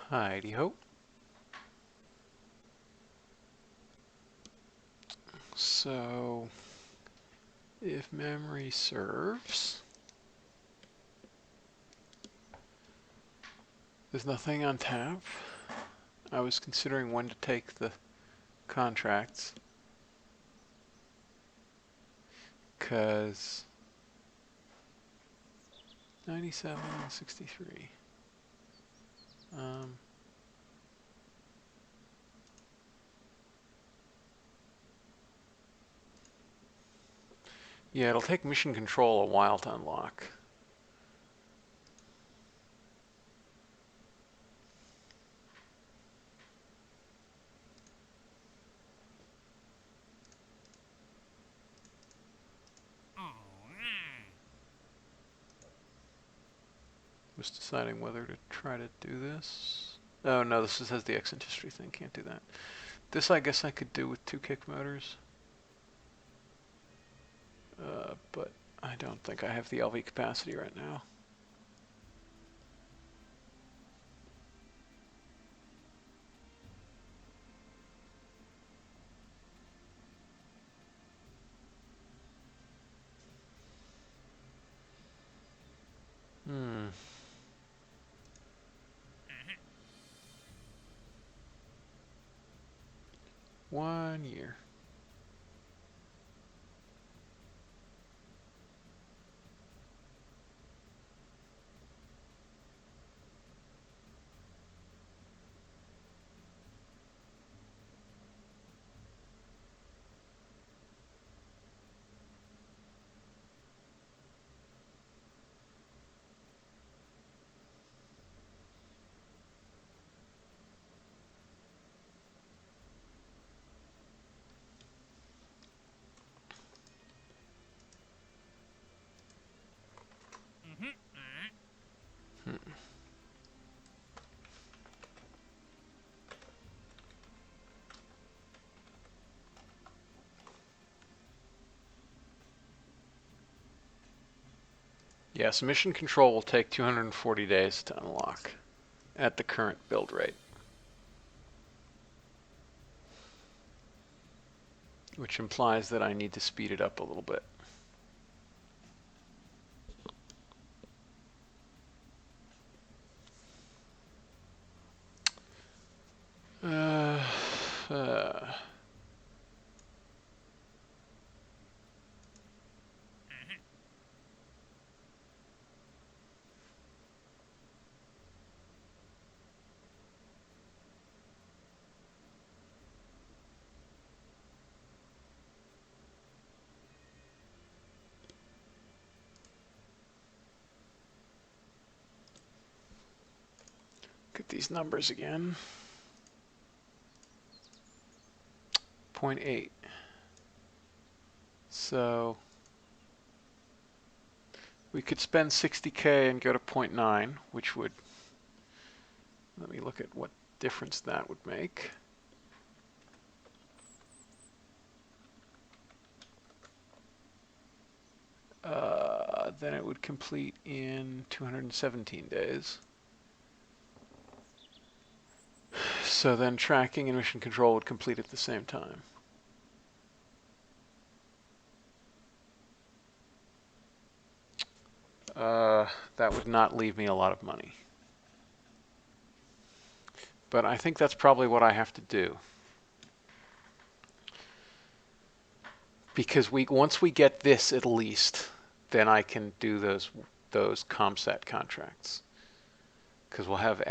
Heidi-ho. So, if memory serves, there's nothing on tap. I was considering when to take the contracts, because 97 and 63. Yeah, it'll take mission control a while to unlock. Was deciding whether to try to do this. Oh no, this has the eccentricity thing, can't do that. This I guess I could do with 2 kick motors. But I don't think I have the LV capacity right now. Hmm. 1 year. Yes, mission control will take 240 days to unlock at the current build rate, which implies that I need to speed it up a little bit. Look at these numbers again. 0.8. So we could spend 60K and go to 0.9, which would, let me look at what difference that would make. Then it would complete in 217 days. So then tracking and mission control would complete at the same time. That would not leave me a lot of money. But I think that's probably what I have to do. Because once we get this at least, then I can do those ComSat contracts. Because we'll have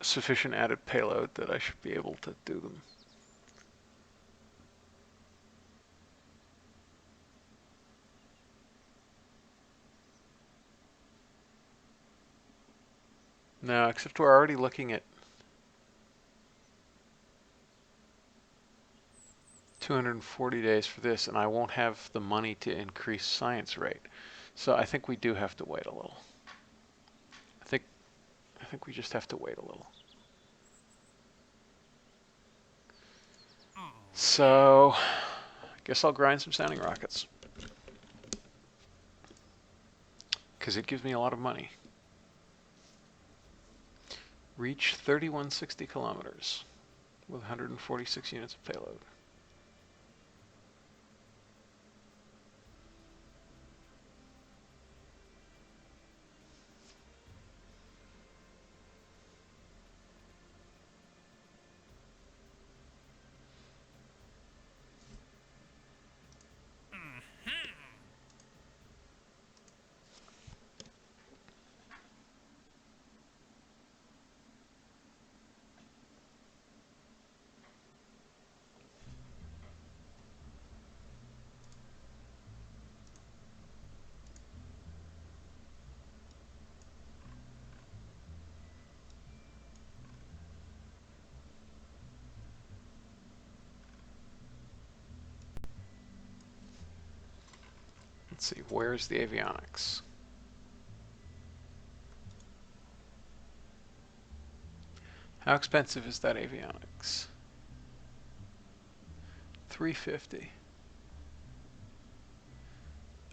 sufficient added payload that I should be able to do them. No, except we're already looking at 240 days for this, and I won't have the money to increase science rate. So I think we do have to wait a little. I think we just have to wait a little. So I guess I'll grind some sounding rockets, because it gives me a lot of money. Reach 3160 kilometers with 146 units of payload. Let's see, where's the avionics? How expensive is that avionics? $350.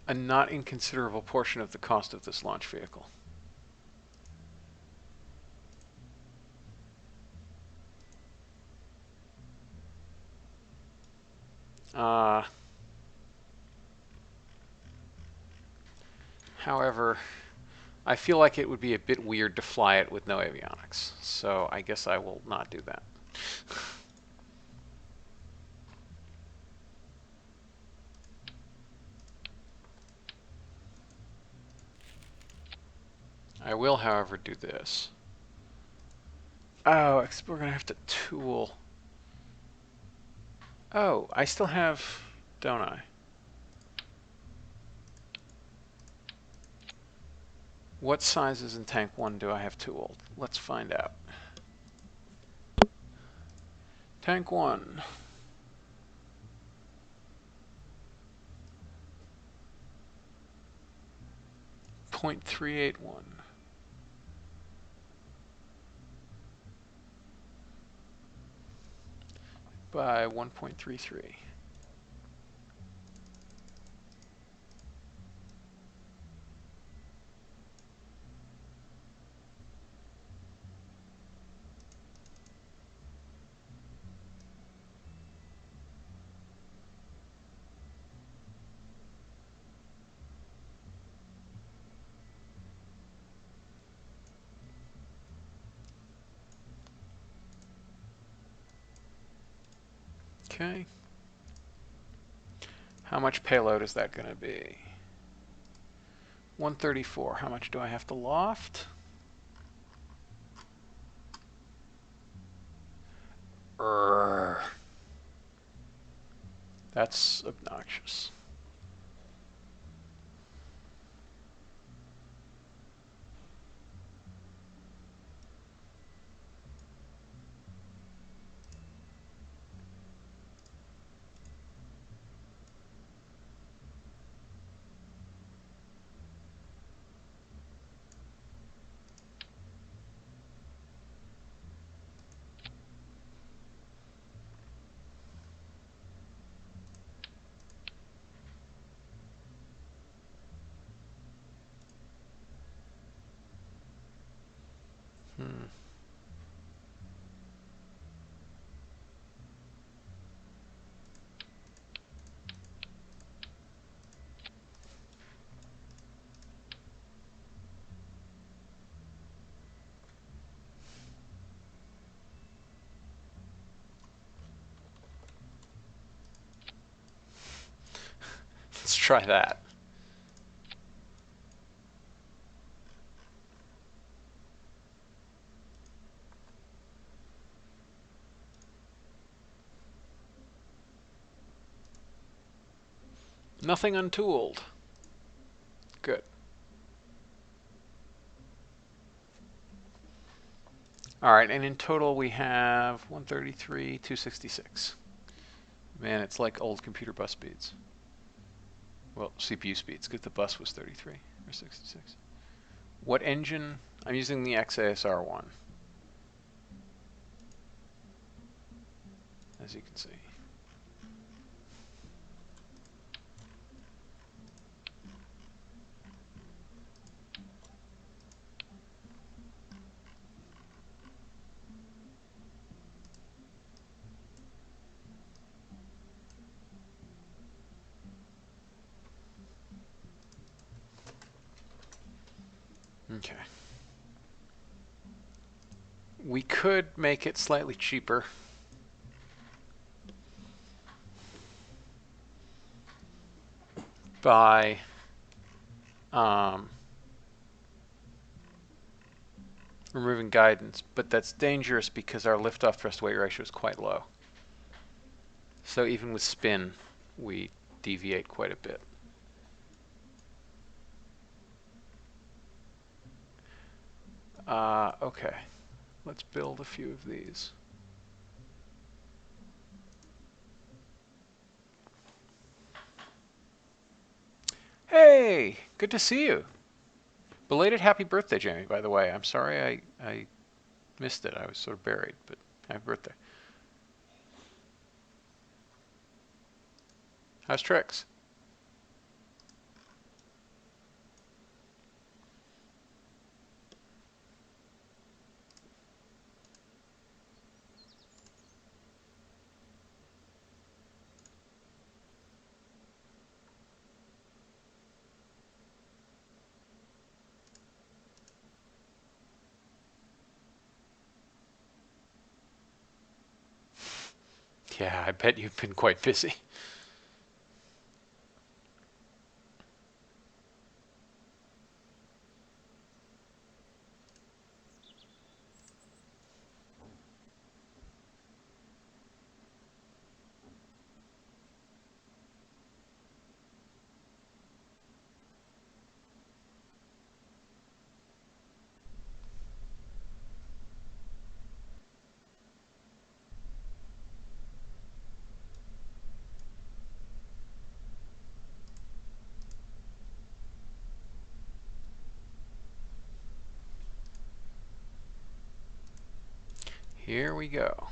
A not inconsiderable portion of the cost of this launch vehicle. However, I feel like it would be a bit weird to fly it with no avionics, so I guess I will not do that. I will, however, do this. Oh, we're going to have to tool. Oh, I still have, don't I? What sizes in Tank 1 do I have tooled? Let's find out. Tank 1. .381 by 1.33. Okay. How much payload is that going to be? 134. How much do I have to loft? That's obnoxious. Let's try that. Nothing untooled. Good. All right, and in total we have 133, 266. Man, it's like old computer bus speeds. Well, CPU speeds, because the bus was 33 or 66. What engine? I'm using the XASR1, as you can see. Okay. We could make it slightly cheaper. By removing guidance, but that's dangerous because our liftoff thrust weight ratio is quite low. So even with spin, we deviate quite a bit. Okay, let's build a few of these. Hey, good to see you. Belated happy birthday, Jamie, by the way. I'm sorry I missed it. I was sort of buried, but happy birthday. How's Trix? Yeah, I bet you've been quite busy. Here we go.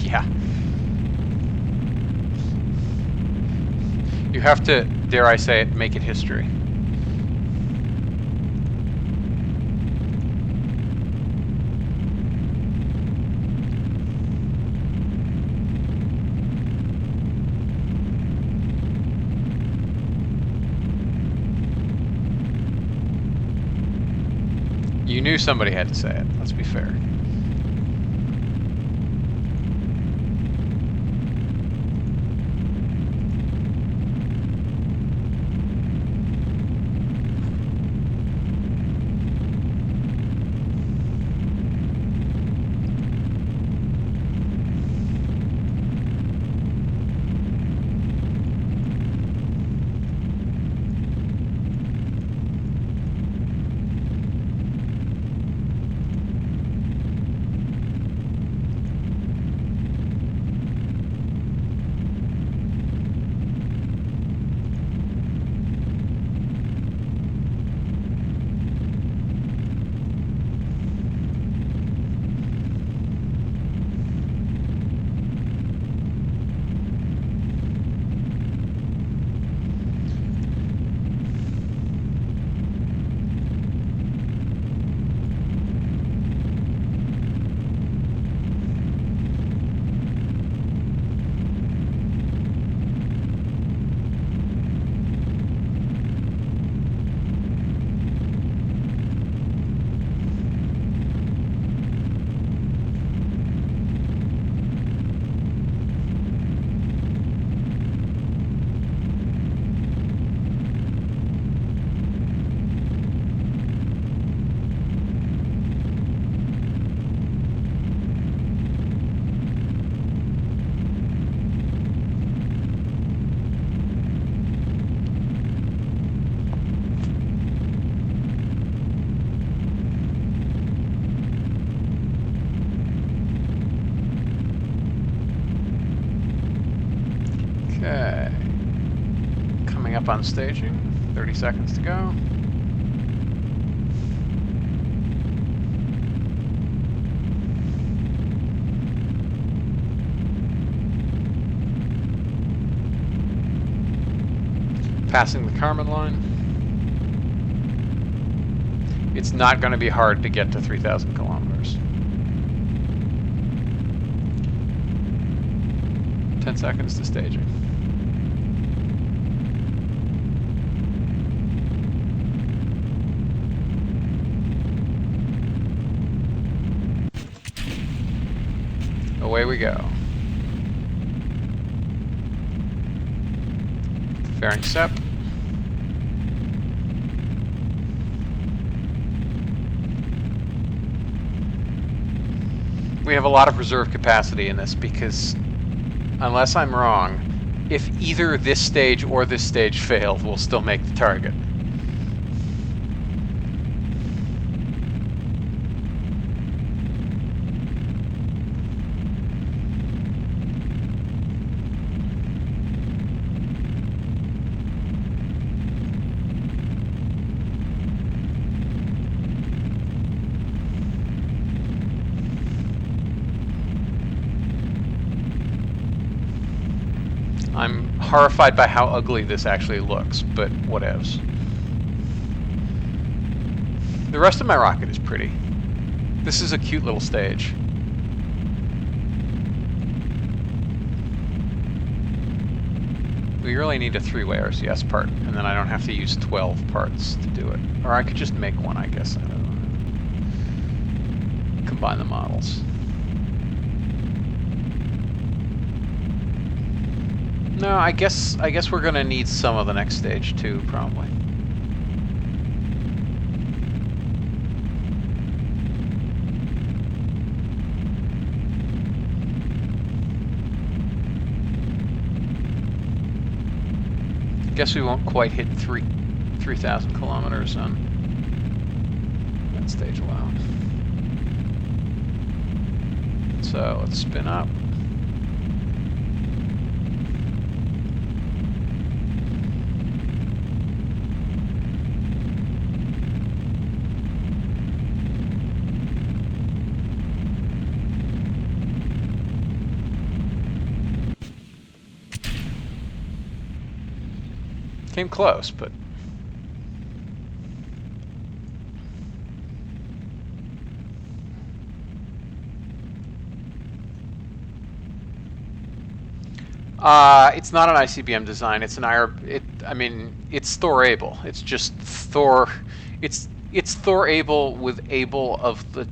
Yeah. You have to, dare I say it, make it history. You knew somebody had to say it, let's be fair. Okay. Coming up on staging, 30 seconds to go. Passing the Kármán line. It's not going to be hard to get to 3,000 kilometers. 10 seconds to staging. Away we go. Fairing SEP. We have a lot of reserve capacity in this because, unless I'm wrong, if either this stage or this stage failed, we'll still make the target. I'm horrified by how ugly this actually looks, but whatevs. The rest of my rocket is pretty. This is a cute little stage. We really need a 3-way RCS part, and then I don't have to use 12 parts to do it. Or I could just make one, I guess. I don't know. Combine the models. No, I guess we're gonna need some of the next stage too, probably. Guess we won't quite hit 3,000 kilometers on that stage alone. So let's spin up. Came close, but it's not an ICBM design. It's an I mean, it's Thor-able. It's just Thor. It's Thor-able with able of the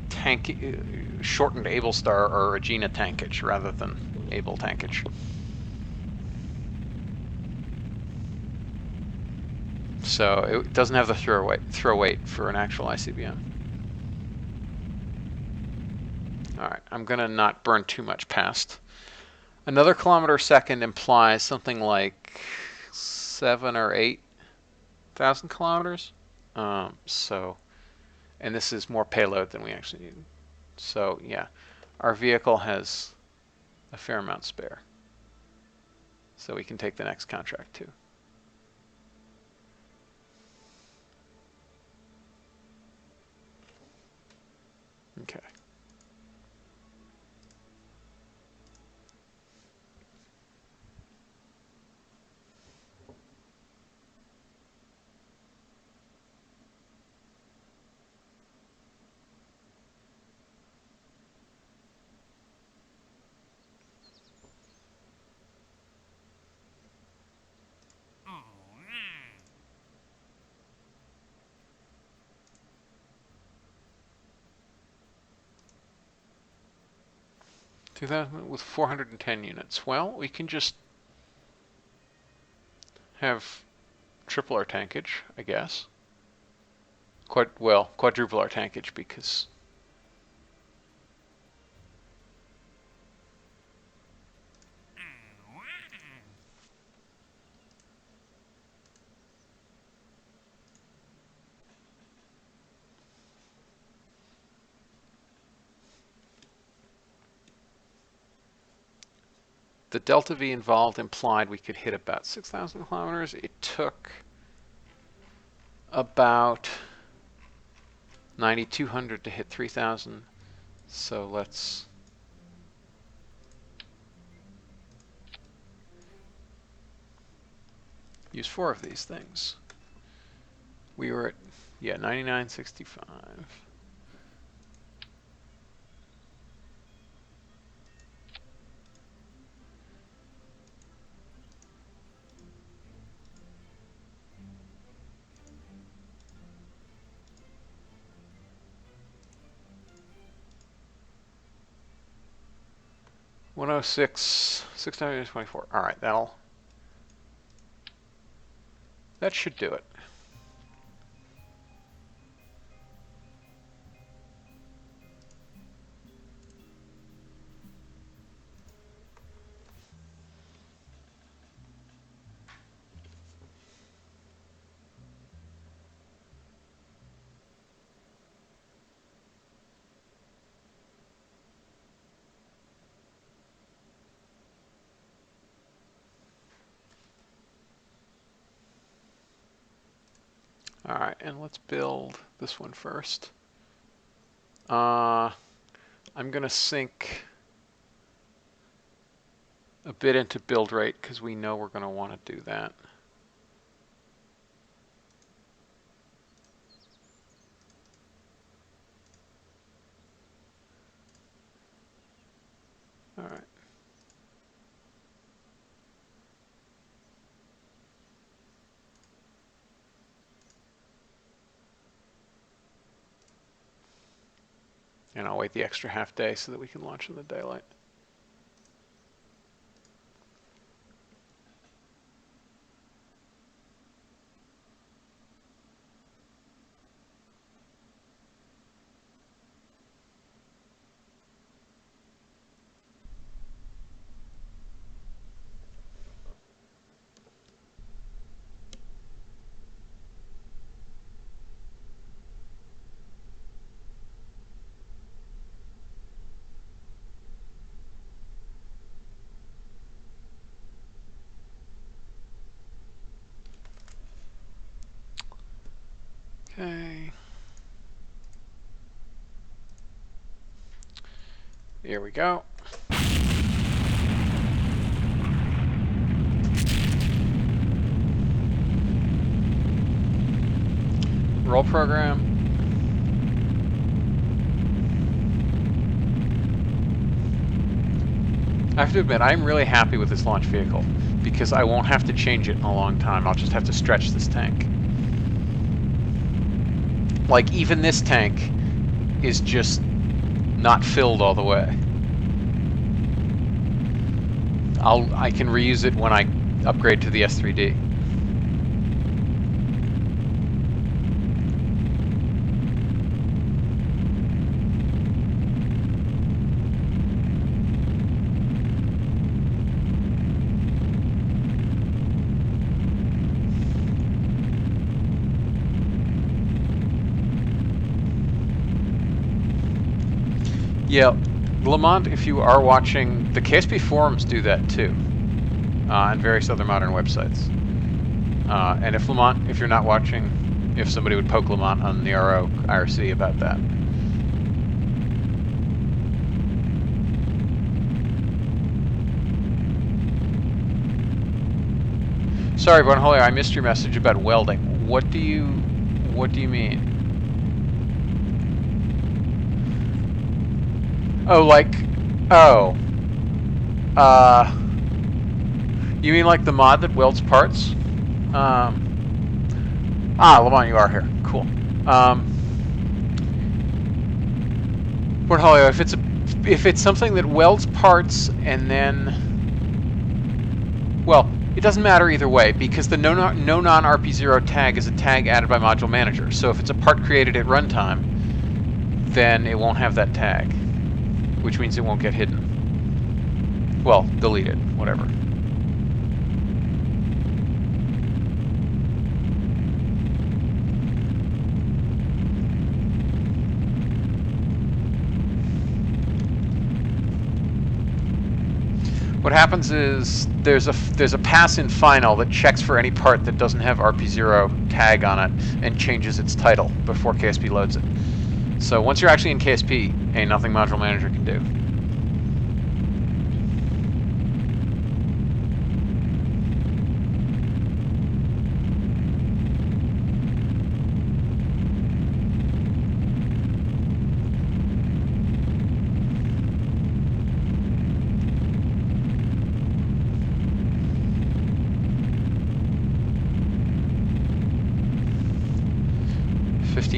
tank, shortened able star or Regina tankage rather than able tankage. So it doesn't have the throw weight for an actual ICBM. Alright, I'm going to not burn too much past. Another kilometer a second implies something like 7,000 or 8,000 kilometers. And this is more payload than we actually need. So yeah, our vehicle has a fair amount spare. So we can take the next contract too. Okay. With 410 units. Well, we can just have triple our tankage, I guess. Quadruple our tankage because the delta V involved implied we could hit about 6,000 kilometers. It took about 9,200 to hit 3,000. So let's use 4 of these things. We were at, 99.65. 106, 624. All right, that should do it. All right, and let's build this one first. I'm going to sink a bit into build rate because we know we're going to want to do that. All right. And I'll wait the extra half day so that we can launch in the daylight. Okay. Here we go. Roll program. I have to admit, I'm really happy with this launch vehicle because I won't have to change it in a long time. I'll just have to stretch this tank. Like, even this tank is just not filled all the way. I can reuse it when I upgrade to the S3D. Yeah, Lamont, if you are watching, the KSP forums do that too, and various other modern websites. And if Lamont, if you're not watching, if somebody would poke Lamont on the IRC about that. Sorry, Bonholio, I missed your message about welding. What do you mean? Oh, like, oh. You mean like the mod that welds parts? Lamont, you are here. Cool. Portfolio, if it's something that welds parts and then, well, it doesn't matter either way because the no non-RP0 tag is a tag added by Module Manager. So if it's a part created at runtime, then it won't have that tag, which means it won't get hidden. Well, deleted, whatever. What happens is there's a pass in final that checks for any part that doesn't have RP0 tag on it and changes its title before KSP loads it. So once you're actually in KSP, ain't nothing Module Manager can do.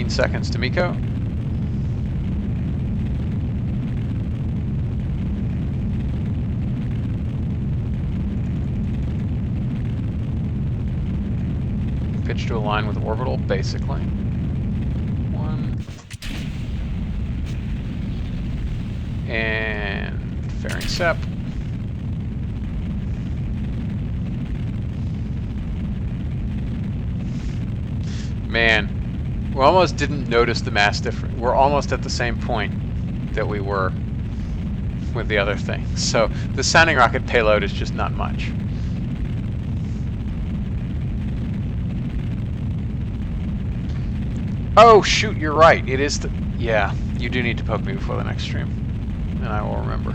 Seconds to Miko. switch to align with orbital, basically. 1. And fairing SEP. Man, we almost didn't notice the mass difference. We're almost at the same point that we were with the other thing. So the sounding rocket payload is just not much. Oh shoot, you're right. It is the... Yeah, you do need to poke me before the next stream. And I will remember.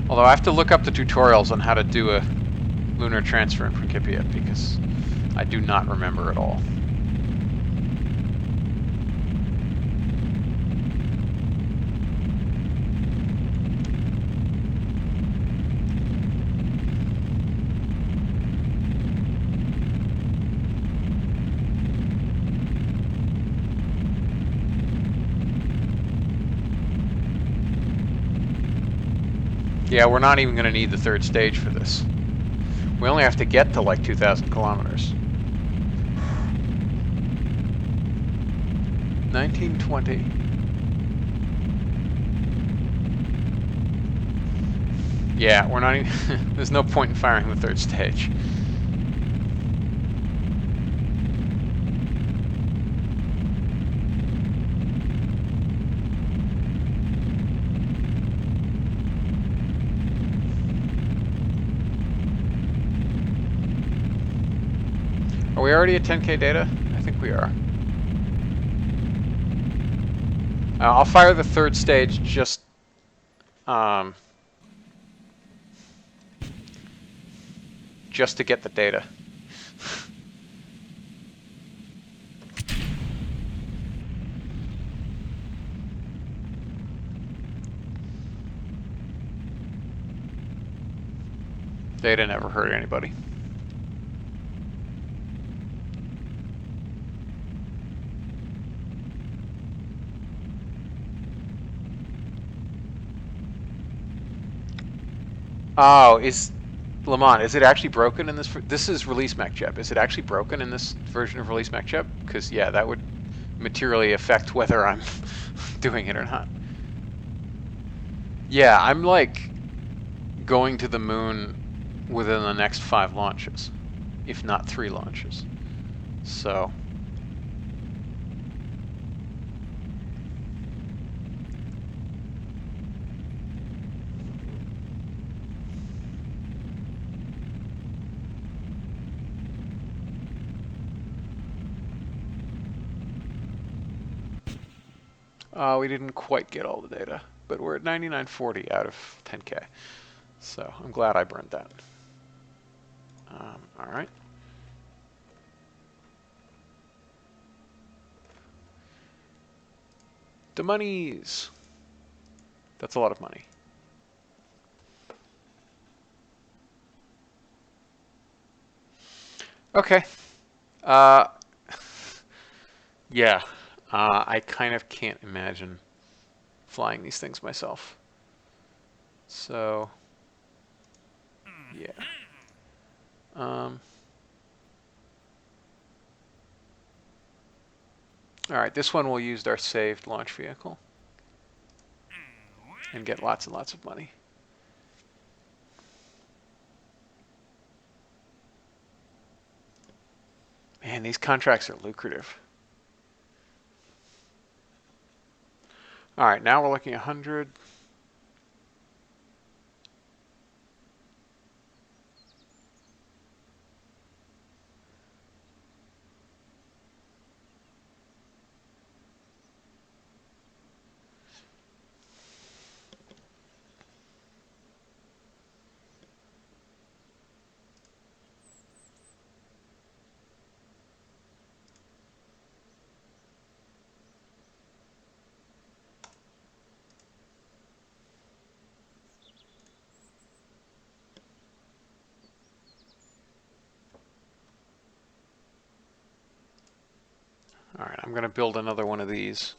Although I have to look up the tutorials on how to do a lunar transfer in Principia because I do not remember at all. Yeah, we're not even going to need the third stage for this. We only have to get to like 2,000 kilometers. 1920. Yeah, we're not even... There's no point in firing the third stage. Are we already at 10K data? I think we are. I'll fire the third stage just to get the data. Data never hurt anybody. Oh, is Lamont, is it actually broken in this? This is release MechJeb. Is it actually broken in this version of release MechJeb? Because yeah, that would materially affect whether I'm doing it or not. Yeah, I'm like going to the moon within the next 5 launches, if not 3 launches. So. We didn't quite get all the data, but we're at 9940 out of 10K. So I'm glad I burned that. All right. The monies. That's a lot of money. Okay. Yeah. I kind of can't imagine flying these things myself. So, yeah. All right, this one we'll use our saved launch vehicle and get lots and lots of money. Man, these contracts are lucrative. All right, now we're looking at 100. All right, I'm going to build another one of these.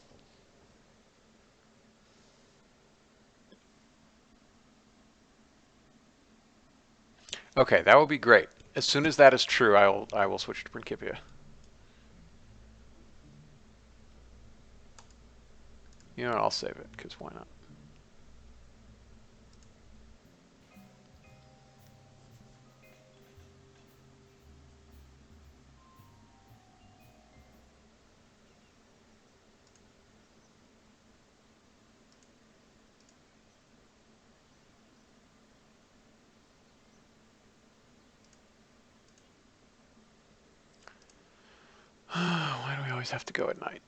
Okay, that will be great. As soon as that is true, I will switch to Principia. You know what, I'll save it, because why not? Why do we always have to go at night?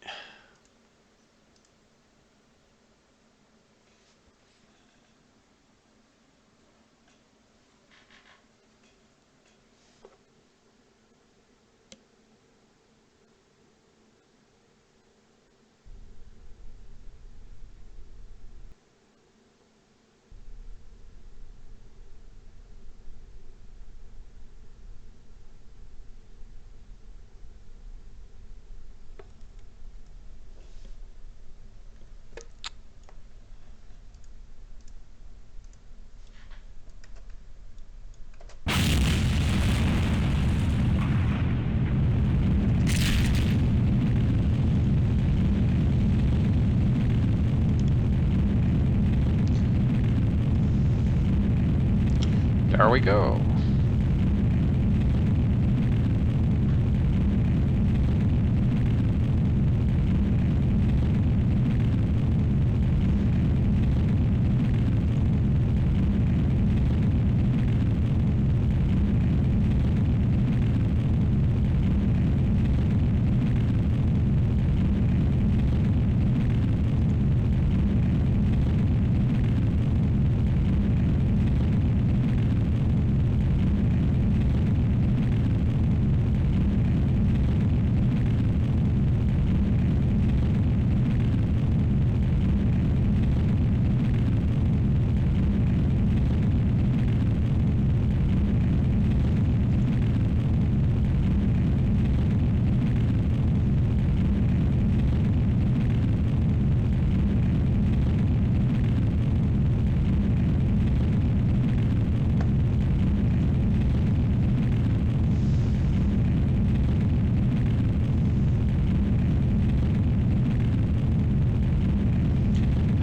There we go.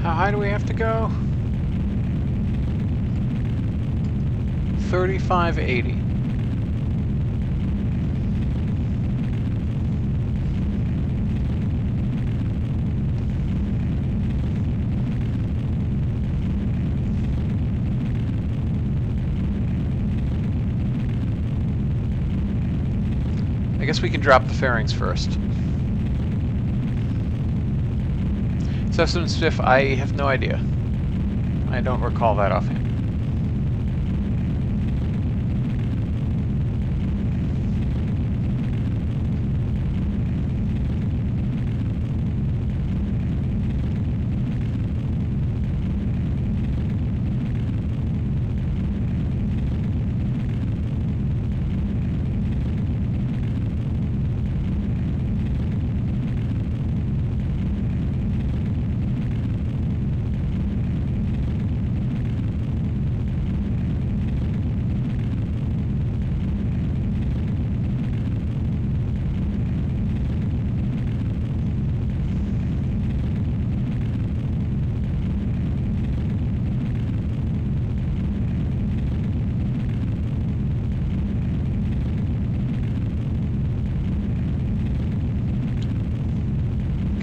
How high do we have to go? 3580. I guess we can drop the fairings first. Cessna and Stiff, I have no idea. I don't recall that offhand.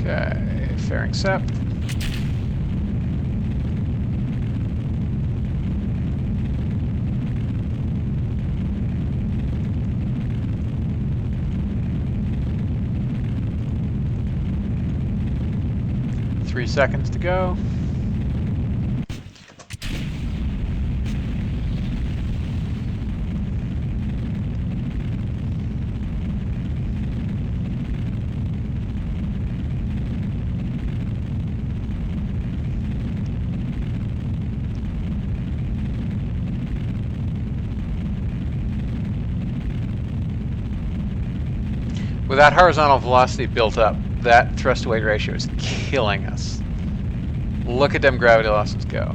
Okay, fairing sept. Three seconds to go. With that horizontal velocity built up, that thrust to weight ratio is killing us. Look at them gravity losses go.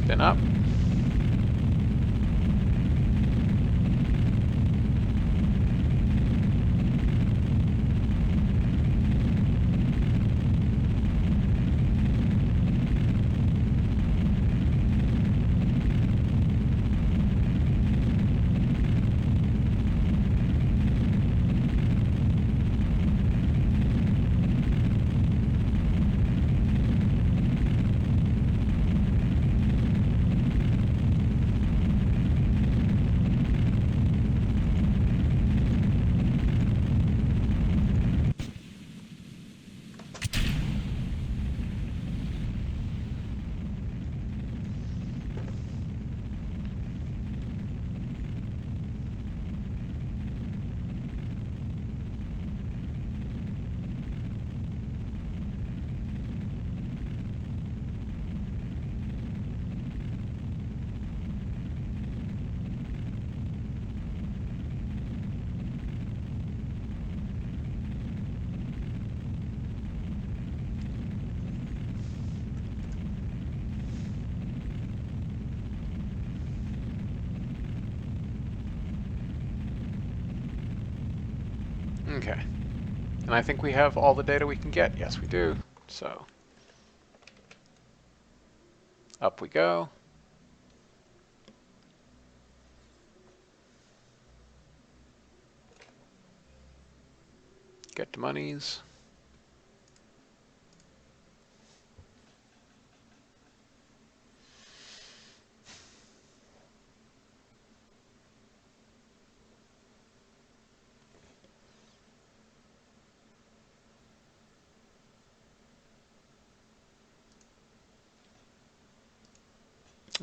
Spin up. Okay. And I think we have all the data we can get. Yes, we do. So, up we go. Get to monies.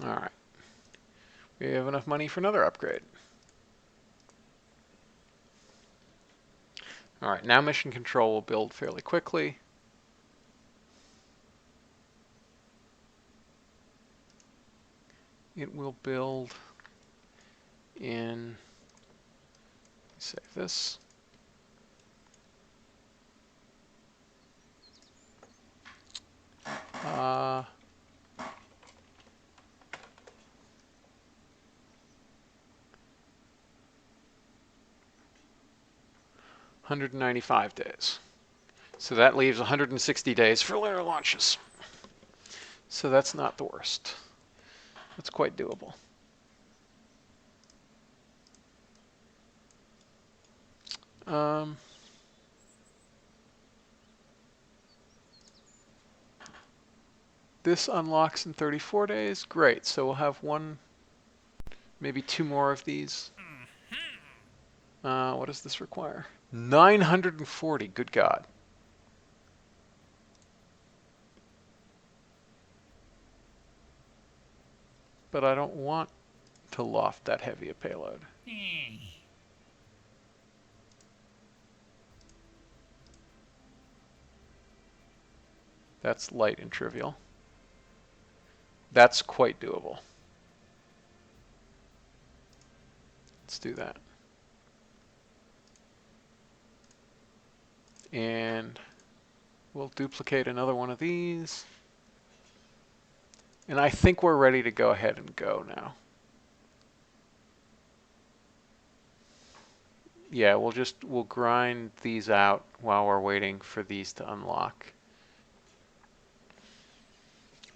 All right. We have enough money for another upgrade. All right, now mission control will build fairly quickly. It will build in, save this. Uh, 195 days. So that leaves 160 days for lunar launches. So that's not the worst. That's quite doable. This unlocks in 34 days. Great. So we'll have one, maybe two more of these. What does this require? 940. Good God. But I don't want to loft that heavy a payload. That's light and trivial. That's quite doable. Let's do that. And we'll duplicate another one of these. And I think we're ready to go ahead and go now. Yeah, we'll grind these out while we're waiting for these to unlock.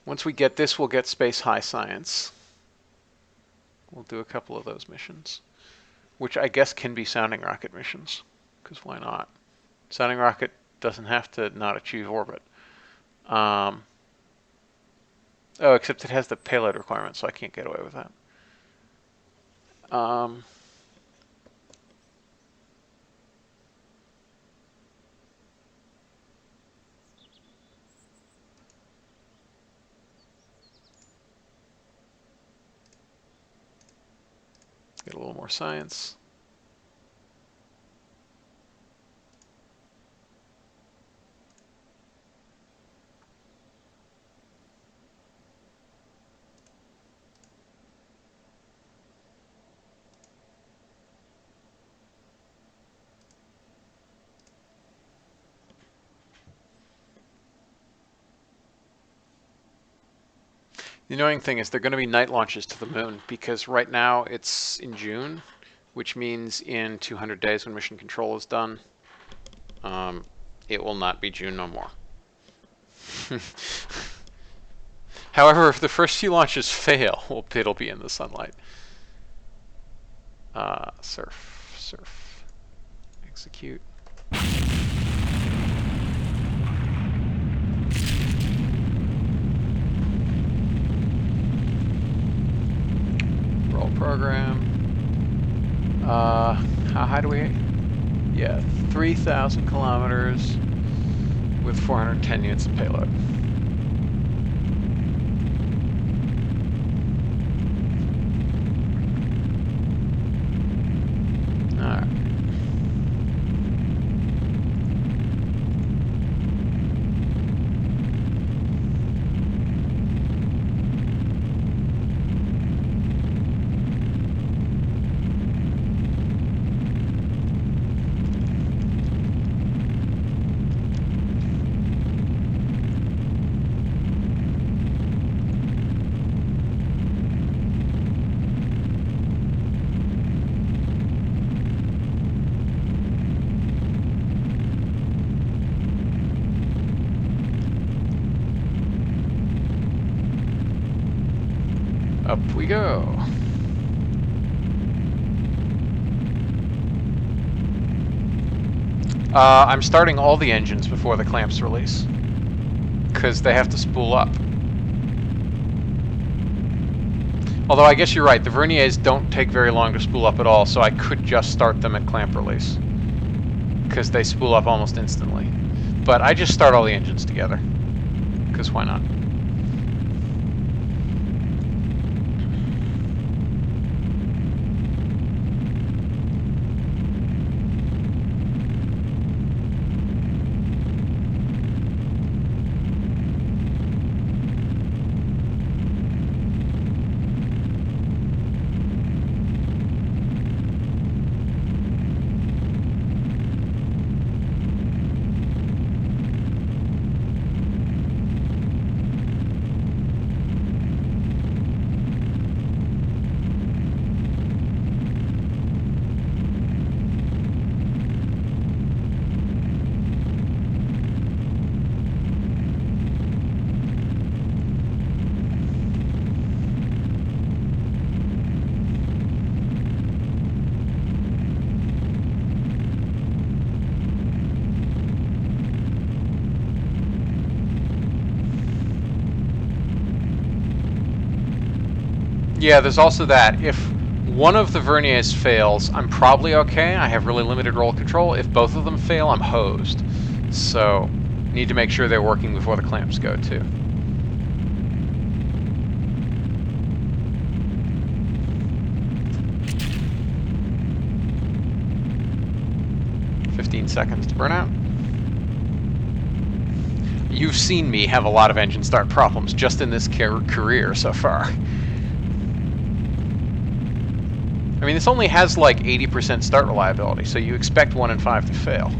Once we get this, we'll get Space High Science. We'll do a couple of those missions, which I guess can be sounding rocket missions, because why not? Sounding rocket doesn't have to not achieve orbit. Oh, except it has the payload requirement, so I can't get away with that. Get a little more science. The annoying thing is they're going to be night launches to the moon because right now it's in June, which means in 200 days when mission control is done, it will not be June no more. However, if the first few launches fail, well, it'll be in the sunlight. Surf, execute. Roll program. How high do we? Yeah, 3,000 kilometers with 410 units of payload. Alright. Up we go. I'm starting all the engines before the clamps release, because they have to spool up. Although I guess you're right, the verniers don't take very long to spool up at all, so I could just start them at clamp release, because they spool up almost instantly. But I just start all the engines together, because why not? Yeah, there's also that. If one of the verniers fails, I'm probably okay. I have really limited roll control. If both of them fail, I'm hosed. So, need to make sure they're working before the clamps go, too. Seconds to burn out. You've seen me have a lot of engine start problems just in this career so far. I mean, this only has like 80% start reliability, so you expect 1 in 5 to fail.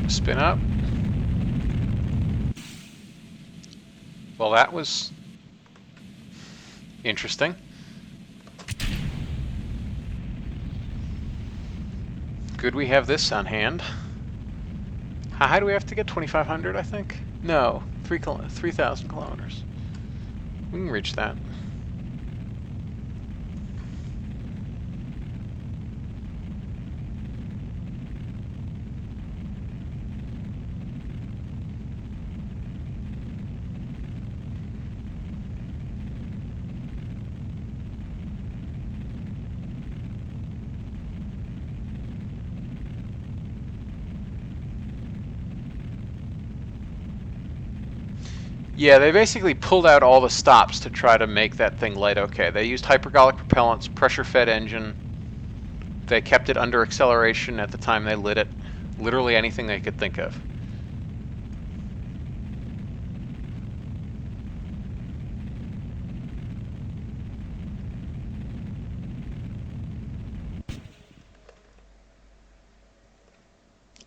Spin up. Well, that was interesting. Good we have this on hand. How high do we have to get? 2,500, I think? No, 3,000 kilometers. We can reach that. Yeah, they basically pulled out all the stops to try to make that thing light okay. They used hypergolic propellants, pressure-fed engine. They kept it under acceleration at the time they lit it. Literally anything they could think of.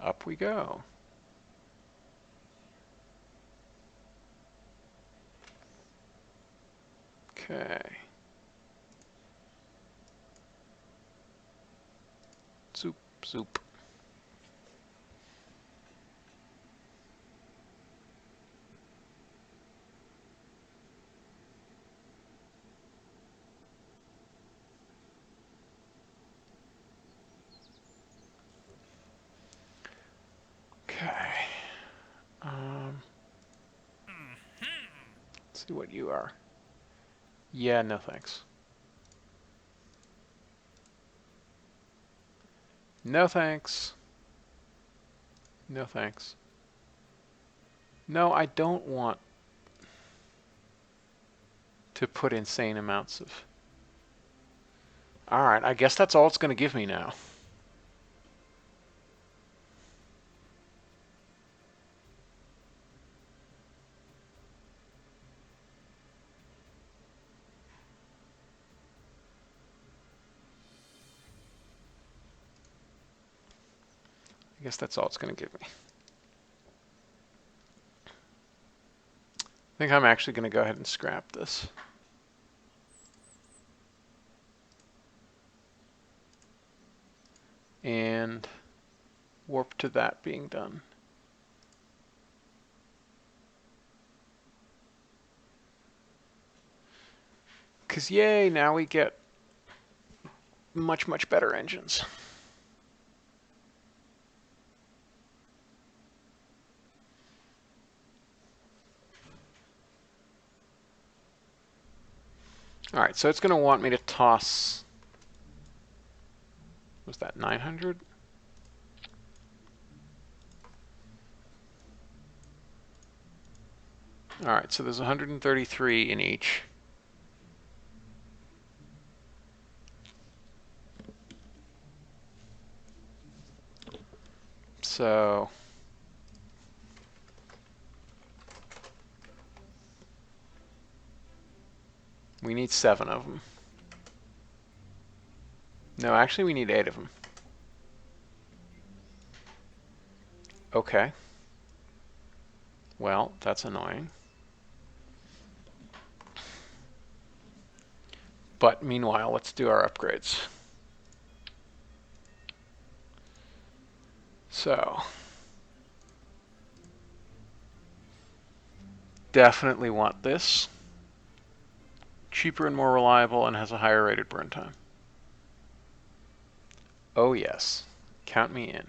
Up we go. Okay. Zoop, zoop. Okay. Let's see what you are. Yeah, no thanks. No thanks. No thanks. No, I don't want to put insane amounts of... Alright, I guess that's all it's going to give me now. I guess that's all it's going to give me. I think I'm actually going to go ahead and scrap this. And warp to that being done. Because yay, now we get much, much better engines. All right, so it's going to want me to toss, was that 900? All right, so there's 133 in each. So we need 7 of them. No, actually we need 8 of them. Okay. Well, that's annoying. But meanwhile, let's do our upgrades. So definitely want this. Cheaper and more reliable and has a higher rated burn time. Oh yes, count me in.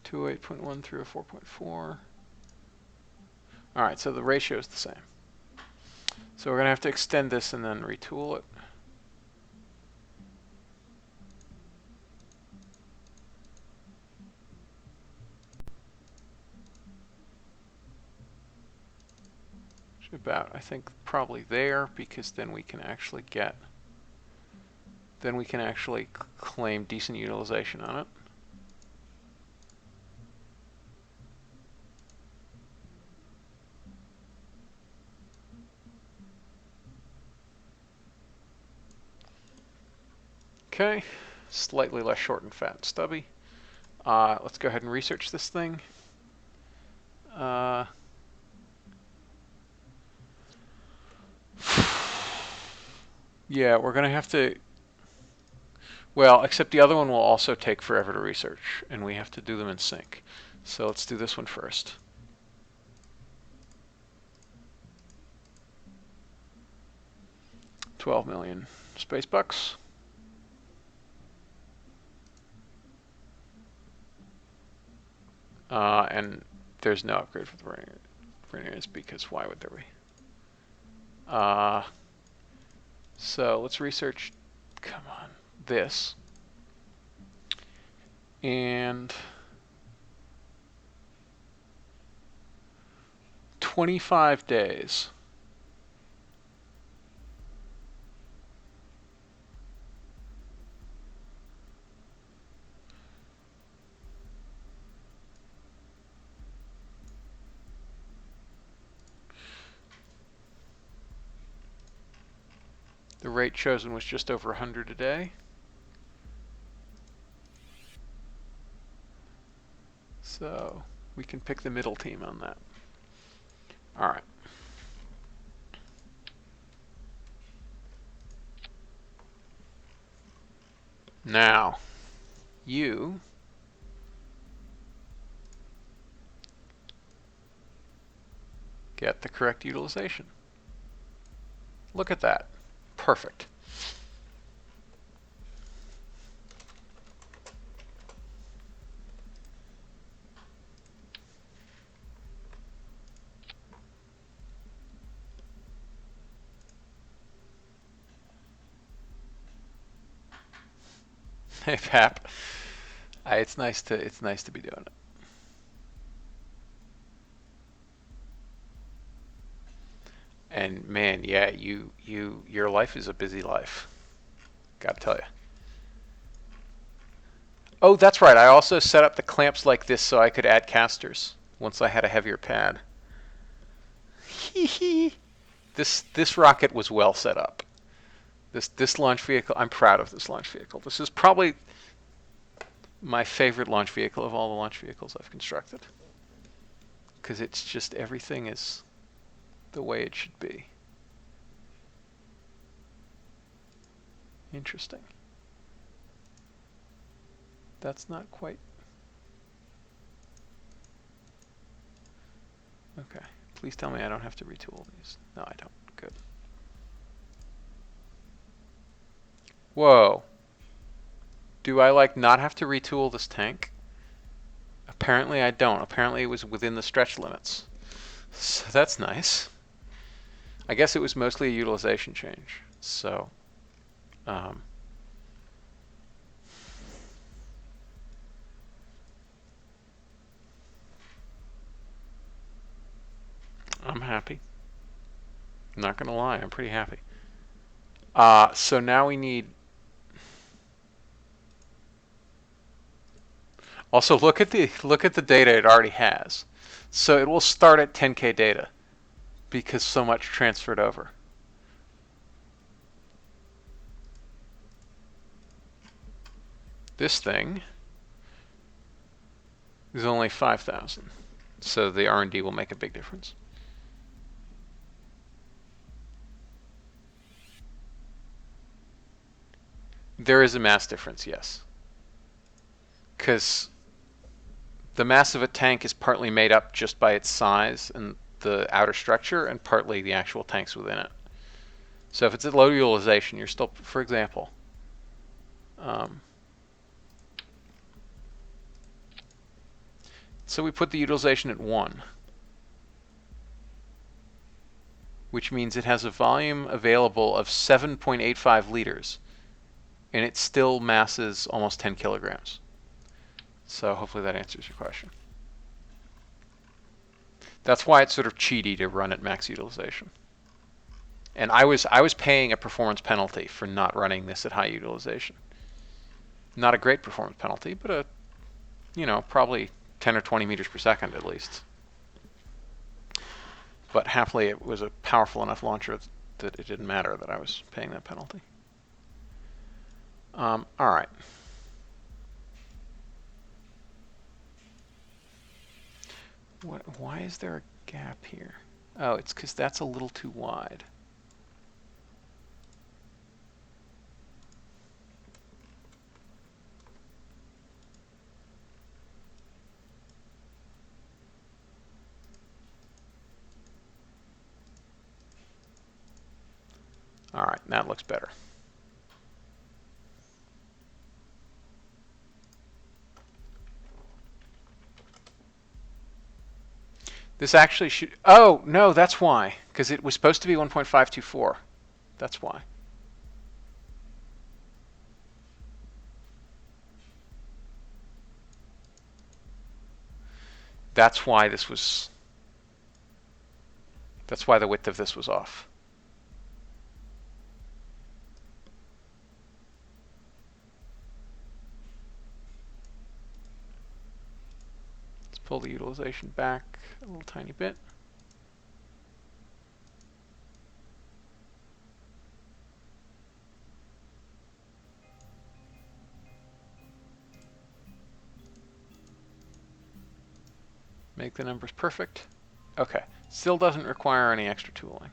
208.1 through a 4.4. All right, so the ratio is the same. So we're going to have to extend this and then retool it. About, I think, probably there, because then we can actually get, then we can actually claim decent utilization on it. Okay, Slightly less short and fat and stubby. Let's go ahead and research this thing. Yeah, we're going to have to... Well, except the other one will also take forever to research, and we have to do them in sync. So let's do this one first. $12 million space bucks. And there's no upgrade for the Renamers because why would there be? So let's research, come on, this. And 25 days. The rate chosen was just over 100 a day. So we can pick the middle team on that. All right. Now, you get the correct utilization. Look at that. Perfect. Hey Pap, it's nice to be doing it. And man, yeah, your life is a busy life. Gotta tell you. Oh, that's right. I also set up the clamps like this so I could add casters once I had a heavier pad. This rocket was well set up. This launch vehicle, I'm proud of this launch vehicle. This is probably my favorite launch vehicle of all the launch vehicles I've constructed. Because it's just, everything is the way it should be. Interesting. That's not quite... Okay. Please tell me I don't have to retool these. No, I don't. Good. Whoa. Do I not have to retool this tank? Apparently I don't. Apparently it was within the stretch limits. So that's nice. I guess it was mostly a utilization change. So, I'm happy. I'm not gonna lie, I'm pretty happy. So now we need... Also, look at the data it already has. So it will start at 10K data because so much transferred over. This thing is only 5,000. So the R&D will make a big difference. There is a mass difference, yes. Because the mass of a tank is partly made up just by its size and the outer structure, and partly the actual tanks within it. So if it's at low utilization, you're still, for example, so we put the utilization at 1, which means it has a volume available of 7.85 liters, and it still masses almost 10 kilograms. So hopefully that answers your question. That's why it's sort of cheaty to run at max utilization. And I was paying a performance penalty for not running this at high utilization. Not a great performance penalty, but a, probably 10 or 20 meters per second at least. But happily it was a powerful enough launcher that it didn't matter that I was paying that penalty. All right. Why is there a gap here? Oh, it's because that's a little too wide. All right, that looks better. This actually should... Oh, no, that's why. Because it was supposed to be 1.524. That's why. That's why this was... That's why the width of this was off. Let's pull the utilization back a little tiny bit. Make the numbers perfect. Okay, still doesn't require any extra tooling,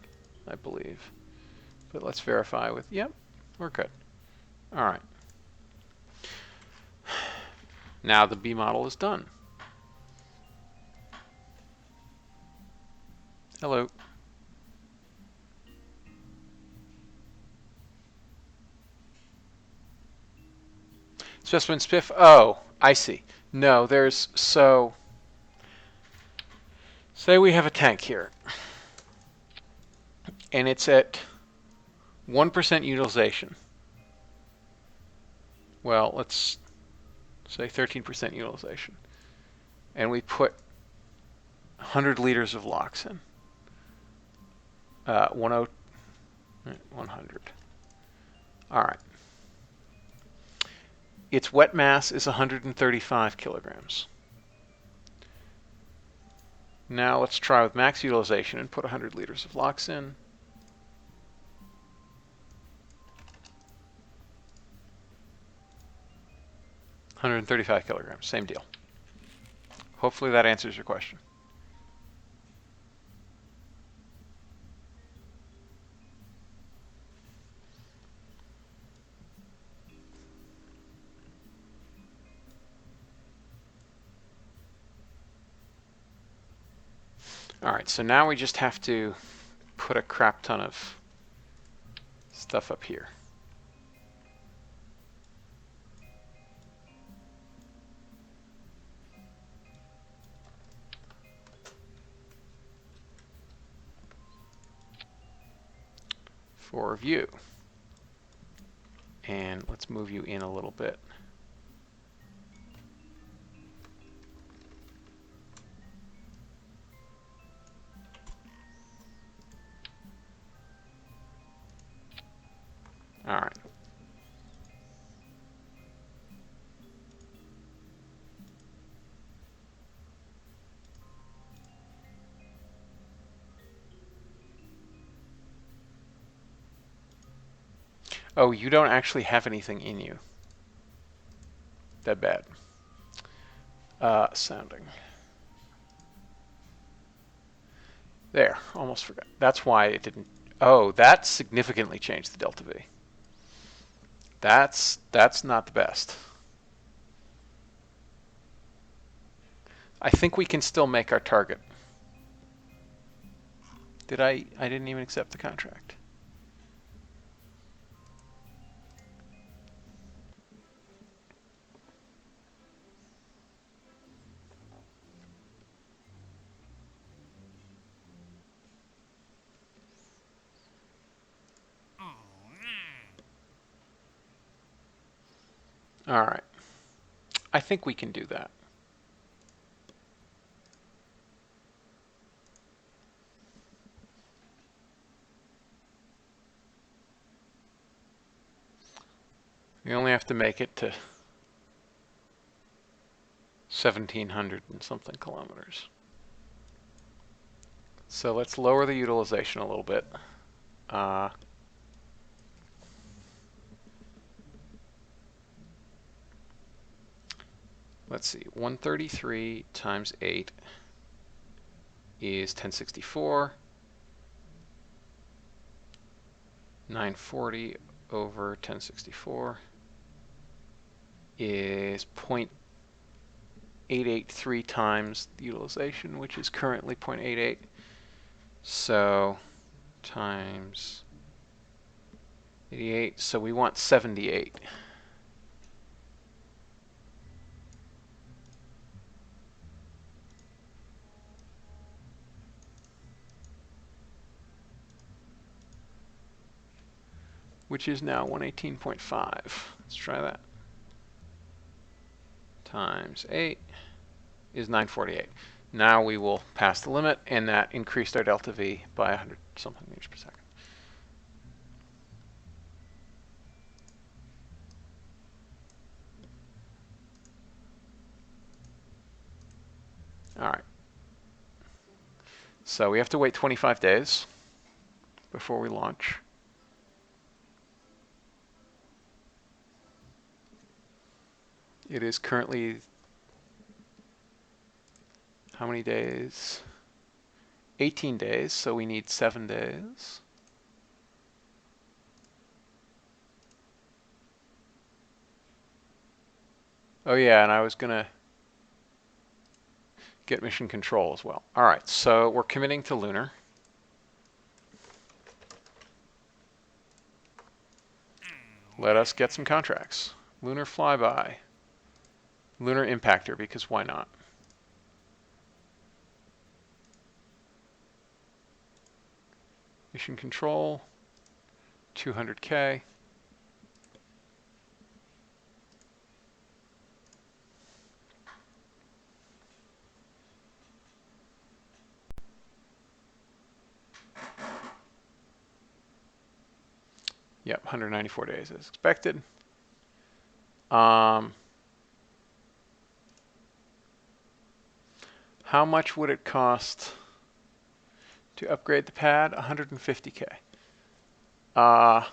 I believe. But let's verify with, yep, we're good. All right. Now the B model is done. Hello. Specimen spiff, oh, I see. No, there's, so, say we have a tank here, and it's at 1% utilization. Well, let's say 13% utilization. And we put 100 liters of LOX in. 100. All right. Its wet mass is 135 kilograms. Now let's try with max utilization and put 100 liters of LOX in. $135 kilograms, same deal. Hopefully that answers your question. All right, so now we just have to put a crap ton of stuff up here. For view. And let's move you in a little bit. All right. Oh, you don't actually have anything in you. That bad. Sounding. There, almost forgot. That's why it didn't. Oh, that significantly changed the delta V. That's not the best. I think we can still make our target. Did I didn't even accept the contract. All right. I think we can do that. We only have to make it to 1,700 and something kilometers. So let's lower the utilization a little bit. Let's see, 133 times 8 is 1064. 940 over 1064 is 0.883 times the utilization, which is currently 0.88. So times 88, so we want 78. Which is now 118.5. Let's try that. Times 8 is 948. Now we will pass the limit, and that increased our delta V by 100 something meters per second. All right. So we have to wait 25 days before we launch. It is currently, how many days? 18 days, so we need 7 days. Oh yeah, and I was gonna get mission control as well. All right, so we're committing to lunar. Let us get some contracts. Lunar flyby. Lunar impactor, because why not? Mission control, 200K. Yep, 194 days as expected. How much would it cost to upgrade the pad? 150K. All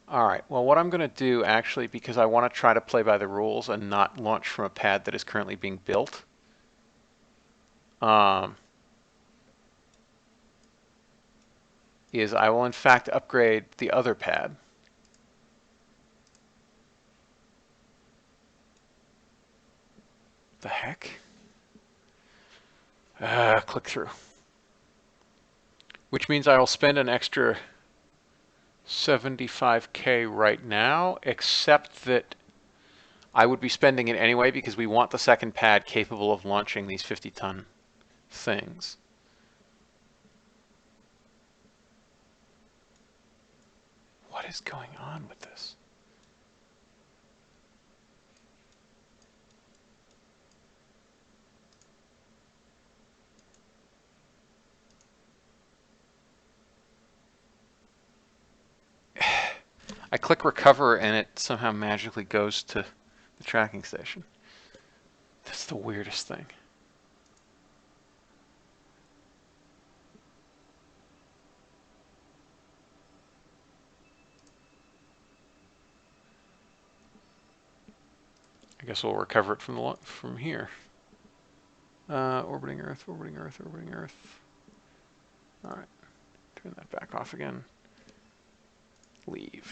right, well, what I'm going to do, actually, because I want to try to play by the rules and not launch from a pad that is currently being built, is I will, in fact, upgrade the other pad. The heck? Click through. Which means I will spend an extra 75K right now, except that I would be spending it anyway because we want the second pad capable of launching these 50-ton things. What is going on with this? I click recover and it somehow magically goes to the tracking station. That's the weirdest thing. I guess we'll recover it from here. Orbiting Earth, orbiting Earth, orbiting Earth. All right, turn that back off again. Leave.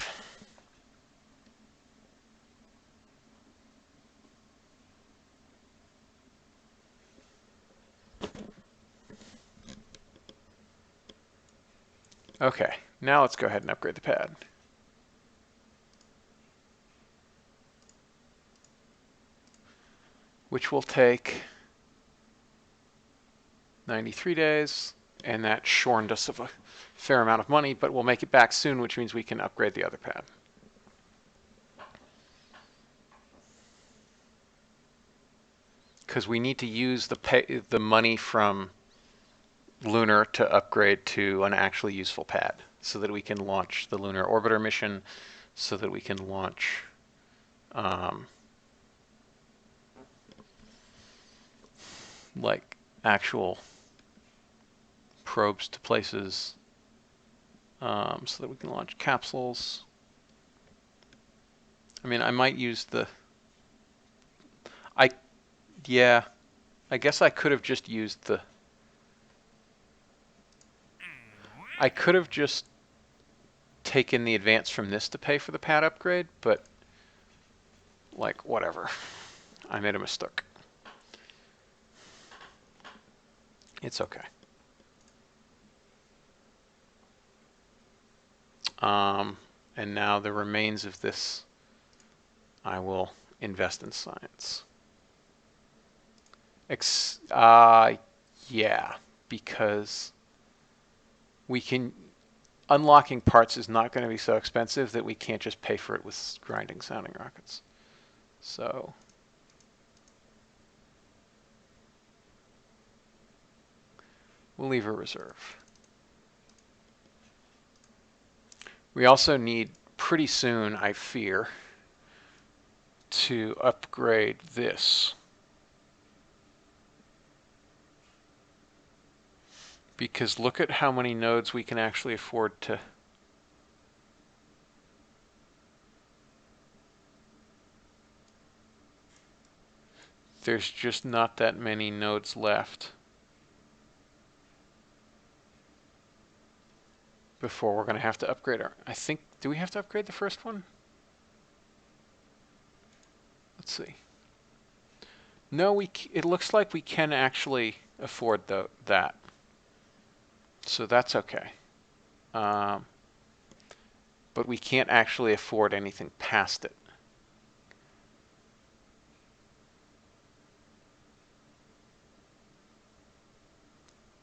Okay, now let's go ahead and upgrade the pad. Which will take 93 days, and that shortened us of a fair amount of money, but we'll make it back soon, which means we can upgrade the other pad. Because we need to use the money from lunar to upgrade to an actually useful pad so that we can launch the lunar orbiter mission, so that we can launch like actual probes to places, so that we can launch capsules. I mean, I might use the Yeah, I guess I could have just used the... I could have just taken the advance from this to pay for the pad upgrade, but like, whatever. I made a mistake. It's okay. And now the remains of this, I will invest in science. Yeah, because we can... Unlocking parts is not going to be so expensive that we can't just pay for it with grinding sounding rockets. So... we'll leave a reserve. We also need, pretty soon, I fear, to upgrade this. Because look at how many nodes we can actually afford to... There's just not that many nodes left before we're going to have to upgrade our... I think, do we have to upgrade the first one? Let's see. No, it looks like we can actually afford that. So that's okay. But we can't actually afford anything past it.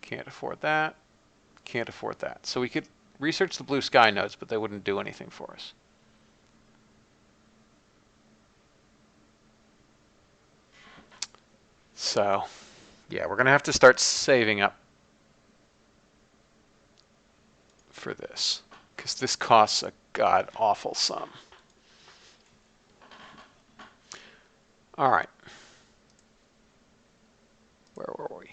Can't afford that. Can't afford that. So we could research the blue sky nodes, but they wouldn't do anything for us. So, yeah, we're going to have to start saving up for this, because this costs a god-awful sum. All right. Where were we?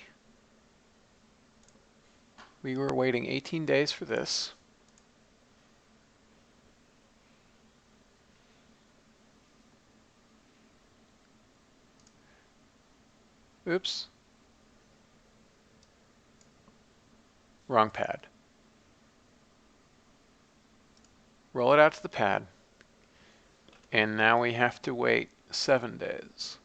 We were waiting 18 days for this. Oops. Wrong pad. Roll it out to the pad. And now we have to wait 7 days.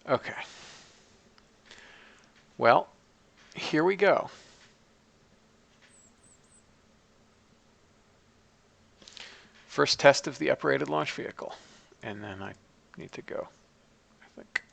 Okay. Well, here we go. First test of the uprated launch vehicle. And then I need to go, I think.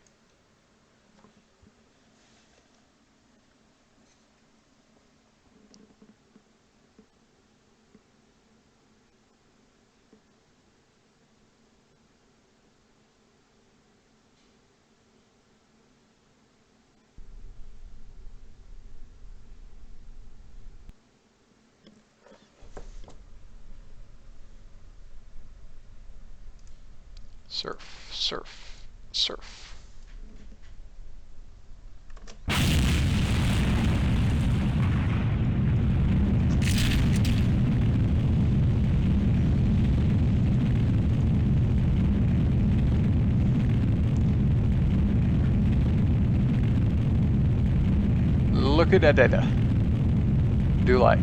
Surf, surf, surf. Look at that data. Do like.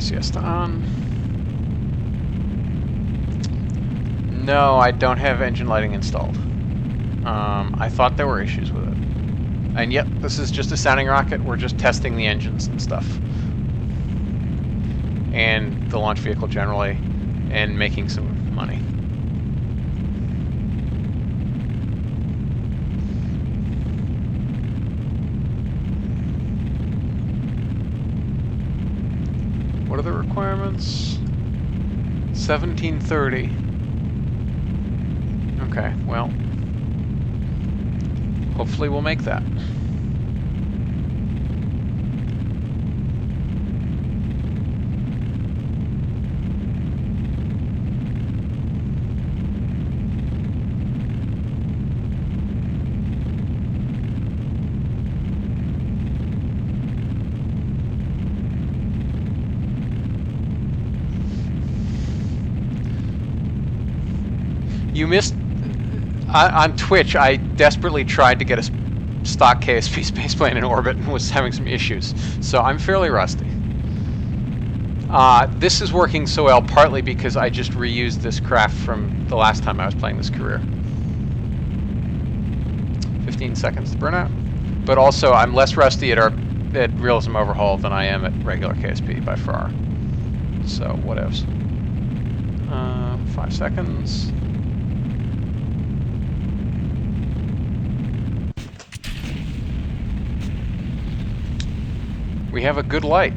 siesta on. No, I don't have engine lighting installed. I thought there were issues with it. And yep, this is just a sounding rocket. We're just testing the engines and stuff. And the launch vehicle generally, and making some money. What are the requirements? 1730. Okay, well, hopefully we'll make that. You missed... on Twitch, I desperately tried to get a stock KSP spaceplane in orbit and was having some issues, so I'm fairly rusty. This is working so well partly because I just reused this craft from the last time I was playing this career. 15 seconds to burn out. But also, I'm less rusty at Realism Ovehraul than I am at regular KSP by far. So, whatevs. 5 seconds. We have a good light.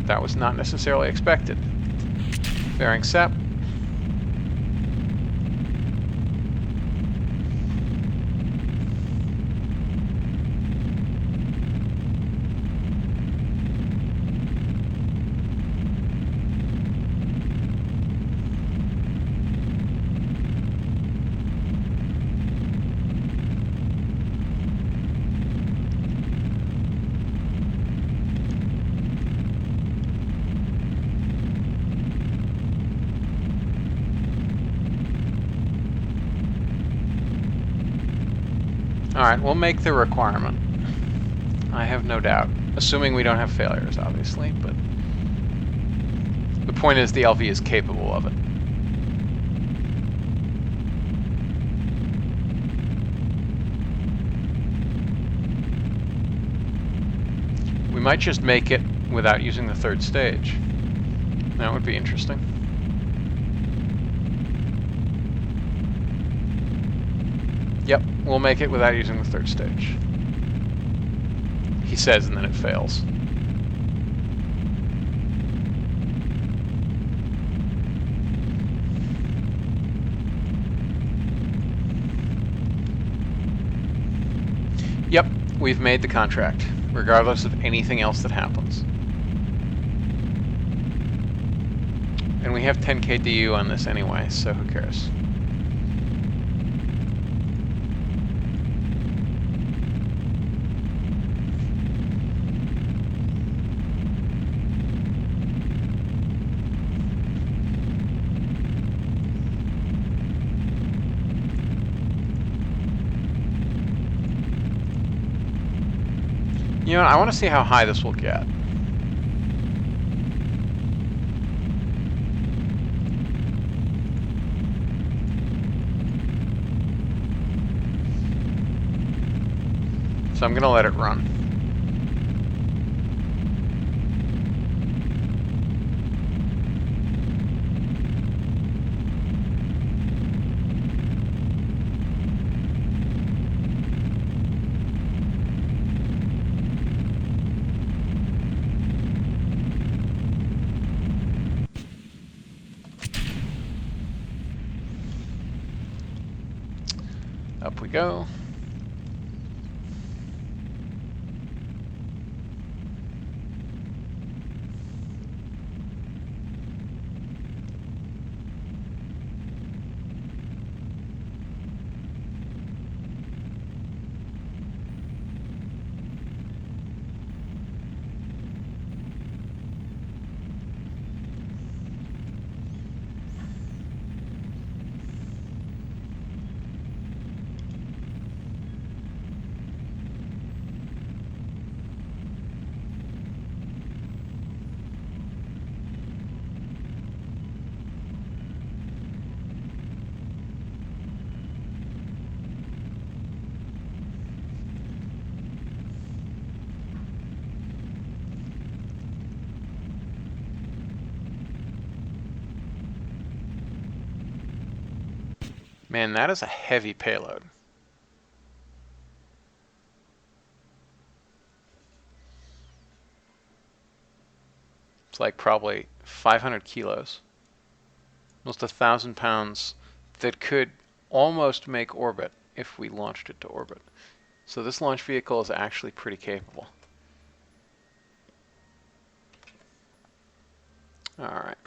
That was not necessarily expected. Fairing set. Alright, we'll make the requirement. I have no doubt. Assuming we don't have failures, obviously, but... the point is the LV is capable of it. We might just make it without using the third stage. That would be interesting. Yep, we'll make it without using the third stage. He says, and then it fails. Yep, we've made the contract, regardless of anything else that happens. And we have 10K DU on this anyway, so who cares? You know what, I want to see how high this will get. So I'm going to let it run. Up we go. Man, that is a heavy payload. It's like probably 500 kilos. Almost 1,000 pounds that could almost make orbit if we launched it to orbit. So this launch vehicle is actually pretty capable. Alright.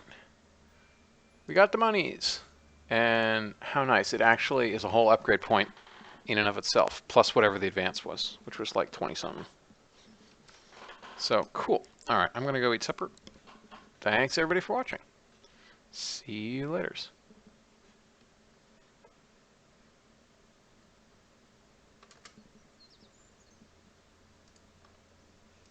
We got the monies. And how nice. It actually is a whole upgrade point in and of itself, plus whatever the advance was, which was like 20-something. So, cool. Alright, I'm going to go eat supper. Thanks, everybody, for watching. See you later.